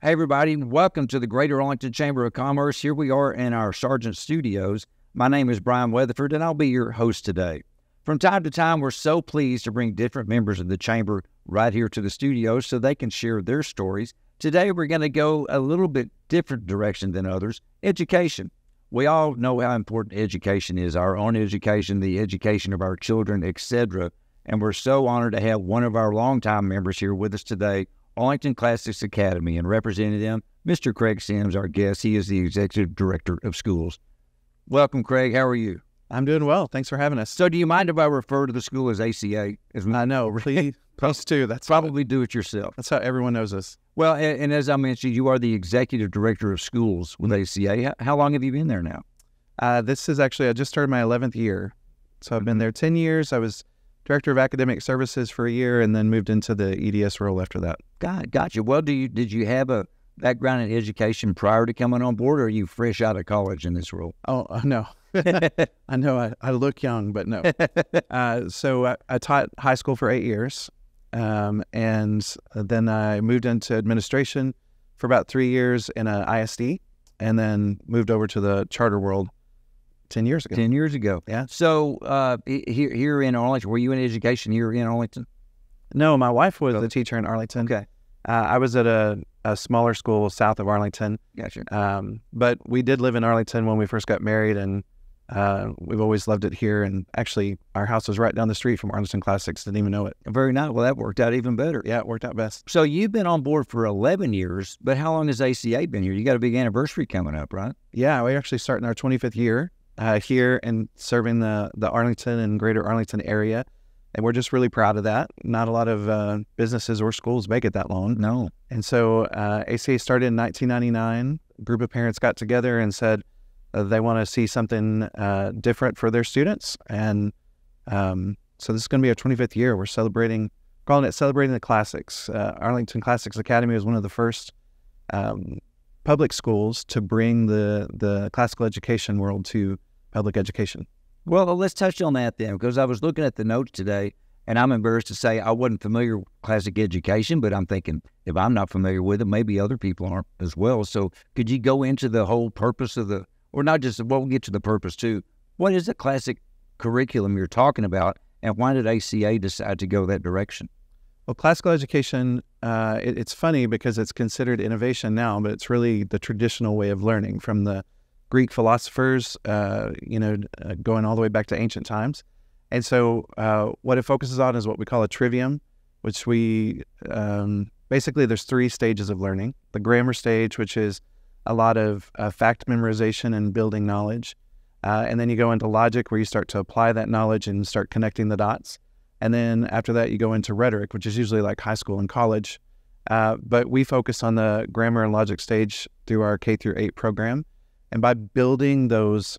Hey, everybody, and welcome to the Greater Arlington Chamber of Commerce. Here we are in our Sargent Studios. My name is Brian Weatherford, and I'll be your host today. From time to time, we're so pleased to bring different members of the Chamber right here to the studios so they can share their stories. Today, we're going to go a little bit different direction than others, education. We all know how important education is, our own education, the education of our children, etc. And we're so honored to have one of our longtime members here with us today, Arlington Classics Academy, and representing them, Mr. Craig Sims, our guest. He is the Executive Director of Schools. Welcome, Craig. How are you? I'm doing well. Thanks for having us. So do you mind if I refer to the school as ACA? I know, really. Plus two. That's Probably do it yourself. That's how everyone knows us. Well, and as I mentioned, you are the Executive Director of Schools with ACA. How long have you been there now? This is actually, I just started my 11th year. So I've been there 10 years. I was Director of Academic Services for a year and then moved into the EDS role after that. Gotcha. Well, did you have a background in education prior to coming on board, or are you fresh out of college in this role? Oh, no. I know I look young, but no. So I taught high school for 8 years, and then I moved into administration for about 3 years in an ISD, and then moved over to the charter world 10 years ago. 10 years ago. Yeah. So here in Arlington, were you in education here in Arlington? No, my wife was a teacher in Arlington. Okay. I was at a smaller school south of Arlington. Gotcha. But we did live in Arlington when we first got married, and we've always loved it here. And actually, our house was right down the street from Arlington Classics. Didn't even know it. Very nice. Well, that worked out even better. Yeah, it worked out best. So you've been on board for 11 years, but how long has ACA been here? You got a big anniversary coming up, right? Yeah, we're actually starting our 25th year here and serving the Arlington and greater Arlington area. And we're just really proud of that. Not a lot of businesses or schools make it that long. No. And so ACA started in 1999. A group of parents got together and said they want to see something different for their students. And so this is going to be our 25th year. We're calling it Celebrating the Classics. Arlington Classics Academy was one of the first public schools to bring the classical education world to public education. Well, let's touch on that then, because I was looking at the notes today, and I'm embarrassed to say I wasn't familiar with classic education, but I'm thinking if I'm not familiar with it, maybe other people aren't as well. So could you go into the whole purpose of or not just, well, we'll get to the purpose too. What is the classic curriculum you're talking about, and why did ACA decide to go that direction? Well, classical education, it's funny because it's considered innovation now, but it's really the traditional way of learning from the Greek philosophers, going all the way back to ancient times. And so what it focuses on is what we call a trivium, which basically there's 3 stages of learning. The grammar stage, which is a lot of fact memorization and building knowledge. And then you go into logic, where you start to apply that knowledge and start connecting the dots. And then after that, you go into rhetoric, which is usually like high school and college. But we focus on the grammar and logic stage through our K-8 program. And by building those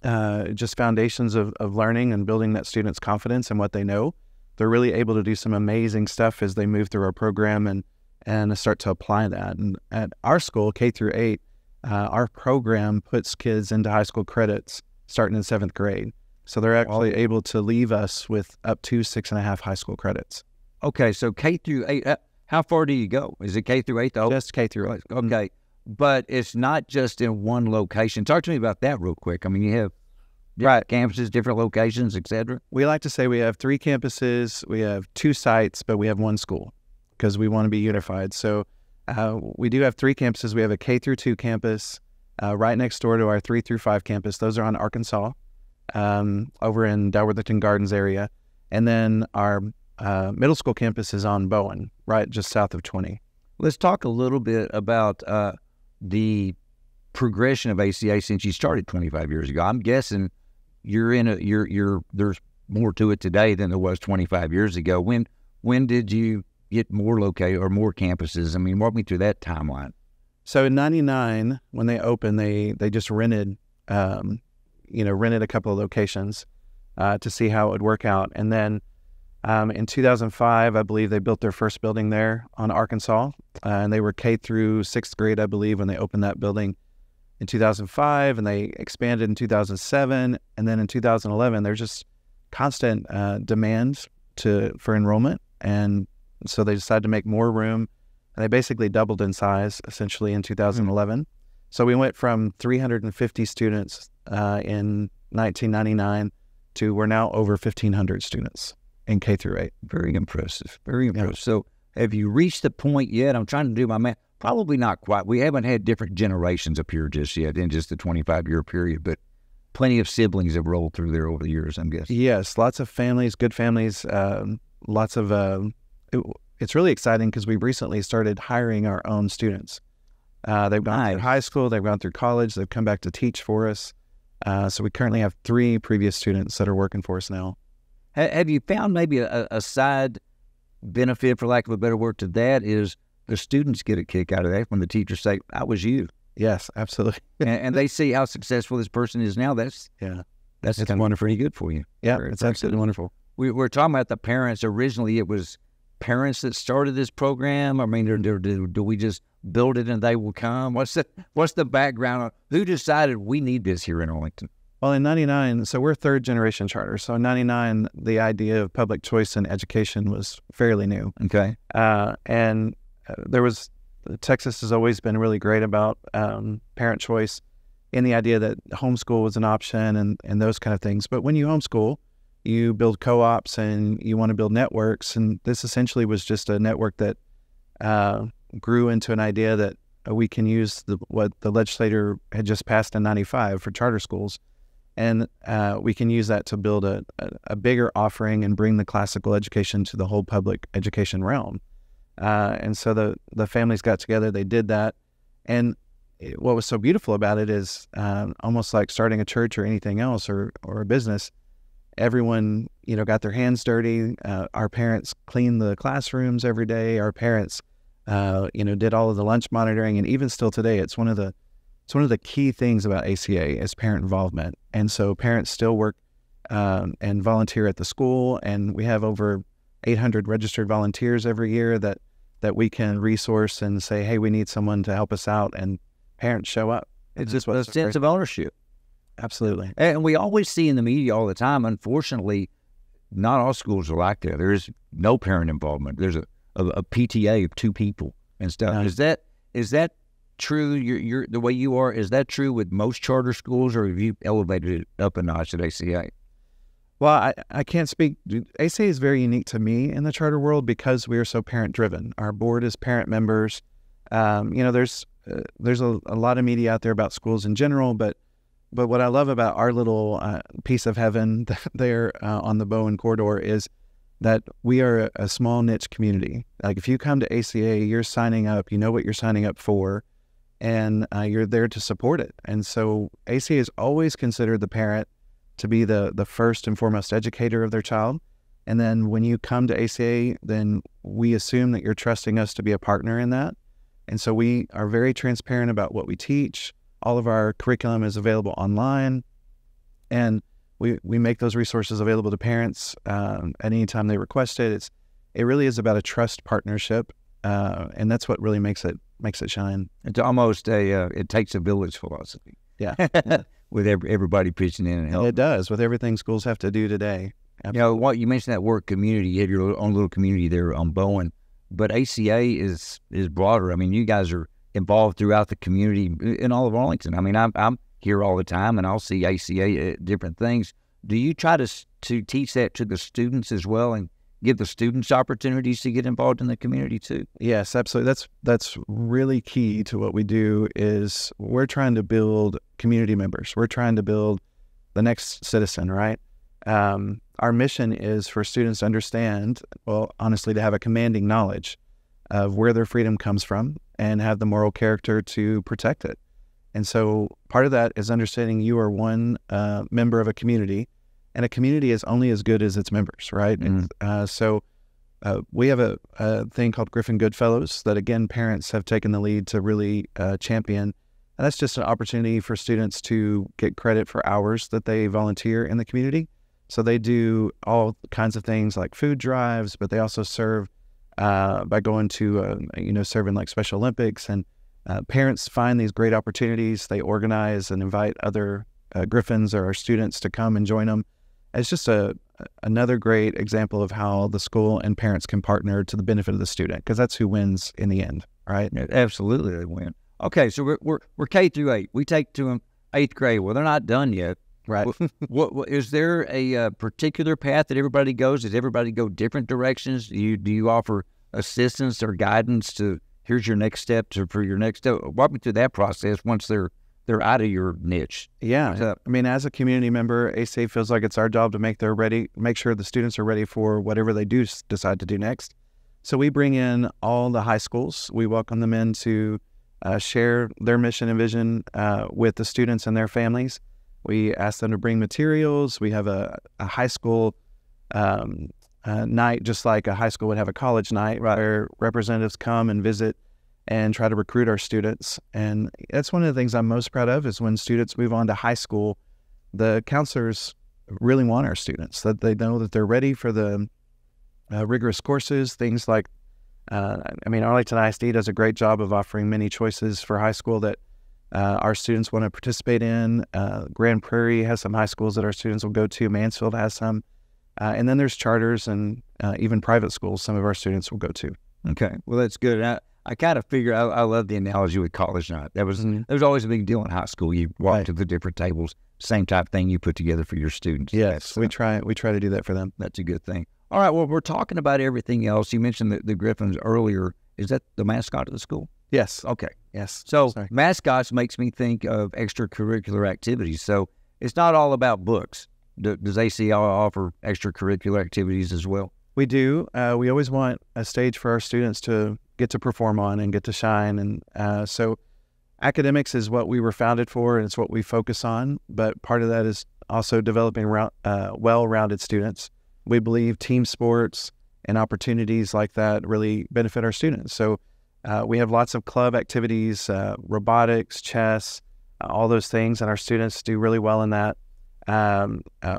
just foundations of learning and building that student's confidence in what they know, they're really able to do some amazing stuff as they move through our program and start to apply that. And at our school, K-8, our program puts kids into high school credits starting in 7th grade. So they're actually able to leave us with up to 6.5 high school credits. Okay, so K-8, how far do you go? Is it K-8? Just K-8. Okay. But it's not just in one location. Talk to me about that real quick. I mean, you have different campuses, different locations, et cetera. We like to say we have 3 campuses, we have 2 sites, but we have 1 school because we want to be unified. So we do have 3 campuses. We have a K-2 campus right next door to our 3-5 campus. Those are on Arkansas, over in Dalworthington Gardens area. And then our middle school campus is on Bowen, right just south of 20. Let's talk a little bit about the progression of ACA since you started 25 years ago. I'm guessing there's more to it today than there was 25 years ago. When did you get more located or more campuses? I mean, walk me through that timeline. So in 99, when they opened, they just rented a couple of locations to see how it would work out. And then in 2005, I believe they built their first building there on Arkansas, and they were K through 6th grade, I believe, when they opened that building in 2005, and they expanded in 2007, and then in 2011, there's just constant demand for enrollment, and so they decided to make more room And they basically doubled in size essentially in 2011. So we went from 350 students in 1999 to we're now over 1,500 students in K through 8. Very impressive. Very impressive. Yeah. So have you reached the point yet? I'm trying to do my math. Probably not quite. We haven't had different generations appear just yet in just the 25-year period, but plenty of siblings have rolled through there over the years, I'm guessing. Yes, lots of families, good families, lots of... It's really exciting because we've recently started hiring our own students. They've gone through high school, they've gone through college, they've come back to teach for us. So we currently have 3 previous students that are working for us now. Have you found maybe a side benefit, for lack of a better word, to that is the students get a kick out of that when the teachers say, "I was you." Yes, absolutely. and they see how successful this person is now. That's wonderful. Pretty good for you. Yeah, it's absolutely wonderful. We're talking about the parents. Originally, it was parents that started this program. I mean, do we just build it and they will come? What's the background? Who decided we need this here in Arlington? Well, in 99, so we're third generation charter. So in 99, the idea of public choice in education was fairly new. Okay. And Texas has always been really great about parent choice in the idea that homeschool was an option and those kind of things. But when you homeschool, you build co-ops and you want to build networks. And this essentially was just a network that grew into an idea that we can use what the legislator had just passed in 95 for charter schools. And we can use that to build a bigger offering and bring the classical education to the whole public education realm. And so the families got together, they did that. And what was so beautiful about it is almost like starting a church or anything else or a business, everyone, got their hands dirty. Our parents cleaned the classrooms every day. Our parents, did all of the lunch monitoring. And even still today, it's one of the key things about ACA is parent involvement. And so parents still work and volunteer at the school. And we have over 800 registered volunteers every year that we can resource and say, hey, we need someone to help us out. And parents show up. It's just a sense of ownership. Absolutely. And we always see in the media all the time, unfortunately, not all schools are like that. There is no parent involvement. There's a PTA of 2 people and stuff. No. Is that true? You're the way you are. Is that true with most charter schools, or have you elevated it up a notch at ACA? Well, I can't speak. ACA is very unique to me in the charter world because we are so parent driven. Our board is parent members. There's a lot of media out there about schools in general, but what I love about our little piece of heaven there on the Bowen corridor is that we are a small niche community. Like if you come to ACA, you're signing up, you know what you're signing up for, and you're there to support it. And so ACA is always considered the parent to be the first and foremost educator of their child. And then when you come to ACA, then we assume that you're trusting us to be a partner in that. And so we are very transparent about what we teach. All of our curriculum is available online, and we make those resources available to parents at any time they request it. It really is about a trust partnership, and that's what really makes it shine. It's almost it takes a village philosophy. Yeah, with everybody pitching in and helping. It does with everything schools have to do today. Absolutely. What you mentioned, that word community. You have your own little community there on Bowen, but ACA is broader. I mean, you guys are involved throughout the community in all of Arlington. I mean, I'm here all the time, and I'll see ACA at different things. Do you try to teach that to the students as well, and give the students opportunities to get involved in the community too? Yes, absolutely. That's really key to what we do. Is we're trying to build community members. We're trying to build the next citizen, right? Our mission is for students to understand, well, honestly, to have a commanding knowledge of where their freedom comes from and have the moral character to protect it. And so part of that is understanding you are one member of a community, and a community is only as good as its members, right? Mm-hmm. And so we have a thing called Griffin Goodfellows that, again, parents have taken the lead to really champion. And that's just an opportunity for students to get credit for hours that they volunteer in the community. So they do all kinds of things like food drives, but they also serve by going to, serving like Special Olympics. And parents find these great opportunities. They organize and invite other Griffins or our students to come and join them. It's just a another great example of how the school and parents can partner to the benefit of the student, because that's who wins in the end, right? Yeah, absolutely, they win. Okay, so we're K through 8. We take to them 8th grade. Well, they're not done yet. Right. What is there a particular path that everybody goes? Does everybody go different directions? Do you offer assistance or guidance to here's your next step for your next step? Walk me through that process once they're out of your niche. Yeah. So, I mean, as a community member, ACA feels like it's our job to make sure the students are ready for whatever they do decide to do next. So we bring in all the high schools. We welcome them in to share their mission and vision with the students and their families. We ask them to bring materials. We have a high school night, just like a high school would have a college night, Right. where representatives come and visit and try to recruit our students. And that's one of the things I'm most proud of, is when students move on to high school, the counselors really want our students, that they know that they're ready for the rigorous courses, things like, Arlington ISD does a great job of offering many choices for high school that our students want to participate in. Grand Prairie has some high schools that our students will go to. Mansfield has some. And then there's charters and even private schools some of our students will go to. okay, well, that's good. I kind of figure I love the analogy with college night. That was always a big deal in high school. You walk Right. to the different tables, same type of thing you put together for your students. Yes, we try to do that for them. That's a good thing. All right, well, we're talking about everything else. You mentioned the Griffins earlier. Is that the mascot of the school? Yes. Okay. Yes. So Sorry. mascots makes me think of extracurricular activities. So it's not all about books. Does ACL offer extracurricular activities as well? We do. We always want a stage for our students to get to perform on and get to shine. And so academics is what we were founded for, and it's what we focus on. But part of that is also developing well-rounded students. We believe team sports and opportunities like that really benefit our students. So we have lots of club activities, robotics, chess, all those things, and our students do really well in that.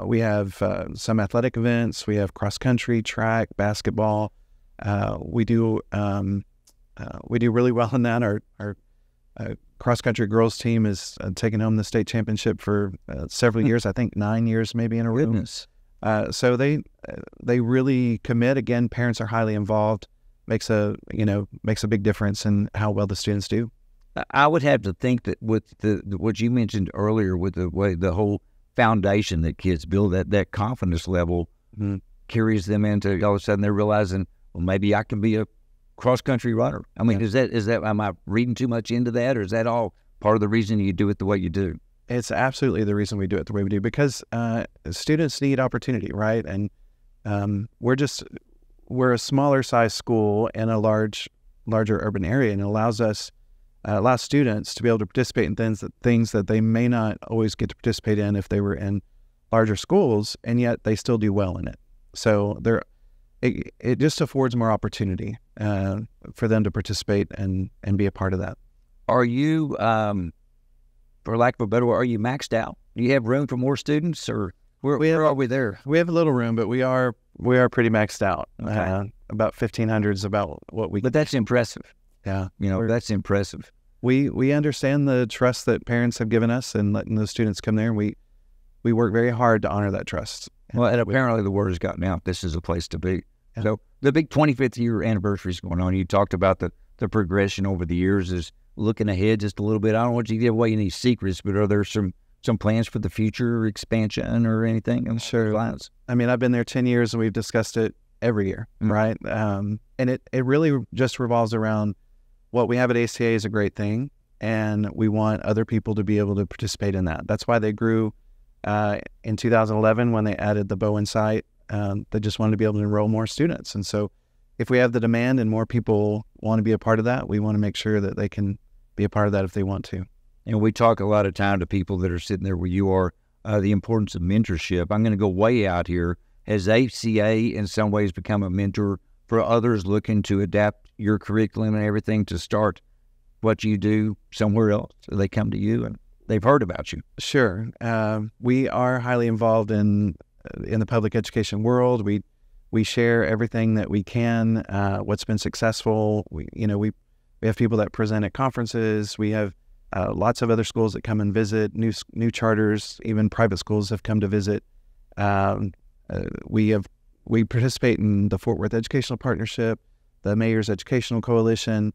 We have some athletic events. We have cross country, track, basketball. We do really well in that. Our cross country girls team is taking home the state championship for several years. I think 9 years maybe in a row. Goodness. So they really commit. Again, parents are highly involved. Makes a big difference in how well the students do. I would have to think that with what you mentioned earlier, with the way the whole foundation that kids build, that confidence level carries them into, all of a sudden they're realizing, well, maybe I can be a cross-country runner. I mean, is that, am I reading too much into that, or is that all part of the reason you do it the way you do? It's absolutely the reason we do it the way we do, because students need opportunity, right? And we're a smaller size school in a larger urban area, and it allows students to be able to participate in things that they may not always get to participate in if they were in larger schools, and yet they still do well in it. So it just affords more opportunity for them to participate and be a part of that. Are you, for lack of a better word, are you maxed out? Do you have room for more students, or where are we there? We have a little room, but we are pretty maxed out. Okay. About 1,500 is about what we. But that's impressive. Yeah, That's impressive. We understand the trust that parents have given us and letting those students come there. And we work very hard to honor that trust. Well, and apparently the word has gotten out. This is a place to be. Yeah. So the big 25th year anniversary is going on. You talked about the progression over the years. Is looking ahead just a little bit. I don't want you to give away any secrets, but are there some plans for the future, expansion or anything? Sure. I mean, I've been there 10 years and we've discussed it every year, right? And it really just revolves around what we have at ACA is a great thing, and we want other people to be able to participate in that. That's why they grew in 2011 when they added the Bowen site. They just wanted to be able to enroll more students. And so if we have the demand and more people want to be a part of that, we want to make sure that they can be a part of that if they want to. And we talk a lot of time to people that are sitting there where you are, the importance of mentorship. I'm going to go way out here. Has ACA in some ways become a mentor for others looking to adapt your curriculum and everything to start what you do somewhere else? So they come to you and they've heard about you. Sure. We are highly involved in the public education world. We share everything that we can, what's been successful. We have people that present at conferences. We have lots of other schools that come and visit, new charters, even private schools have come to visit. We participate in the Fort Worth Educational Partnership, the Mayor's Educational Coalition.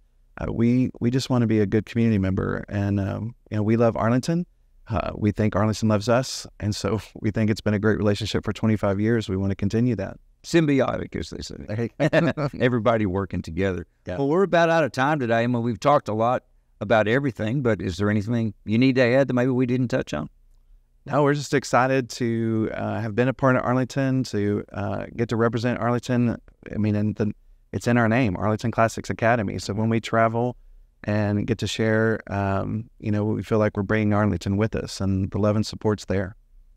We just want to be a good community member, and we love Arlington. We think Arlington loves us, and so we think it's been a great relationship for 25 years. We want to continue that. Symbiotic, as they say. Everybody working together. Yeah. Well, we're about out of time today. I mean, we've talked a lot about everything, but is there anything you need to add that maybe we didn't touch on? No, we're just excited to have been a part of Arlington, to get to represent Arlington. I mean, it's in our name, Arlington Classics Academy. So when we travel and get to share, we feel like we're bringing Arlington with us, and the love and support's there.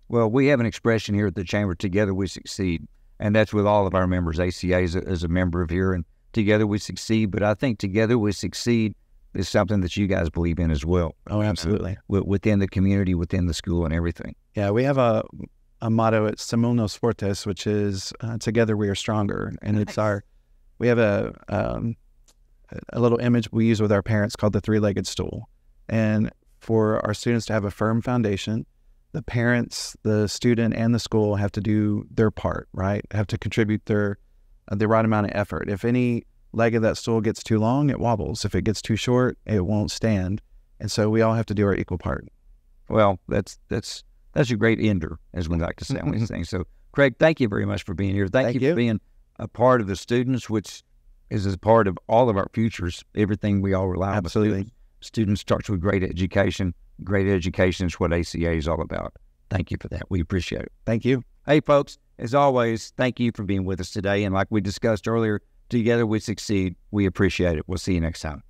Well, we have an expression here at the Chamber, together we succeed, and that's with all of our members. ACA is a member of here, and together we succeed, but I think together we succeed is something that you guys believe in as well. Oh, absolutely. Within the community, within the school and everything. Yeah, we have a motto at Simulnos Fortes, which is together we are stronger. And nice. We have a little image we use with our parents called the three-legged stool. And for our students to have a firm foundation, the parents, the student, and the school have to do their part, right? Have to contribute the right amount of effort. If any leg of that stool gets too long, it wobbles. If it gets too short, it won't stand. And so we all have to do our equal part. Well, that's a great ender, as we like to say on these things. So, Craig, thank you very much for being here. Thank you for being a part of the students, which is a part of all of our futures, everything we all rely on. Absolutely. Students starts with great education. Great education is what ACA is all about. Thank you for that. We appreciate it. Thank you. Hey, folks, as always, thank you for being with us today. And like we discussed earlier, together we succeed. We appreciate it. We'll see you next time.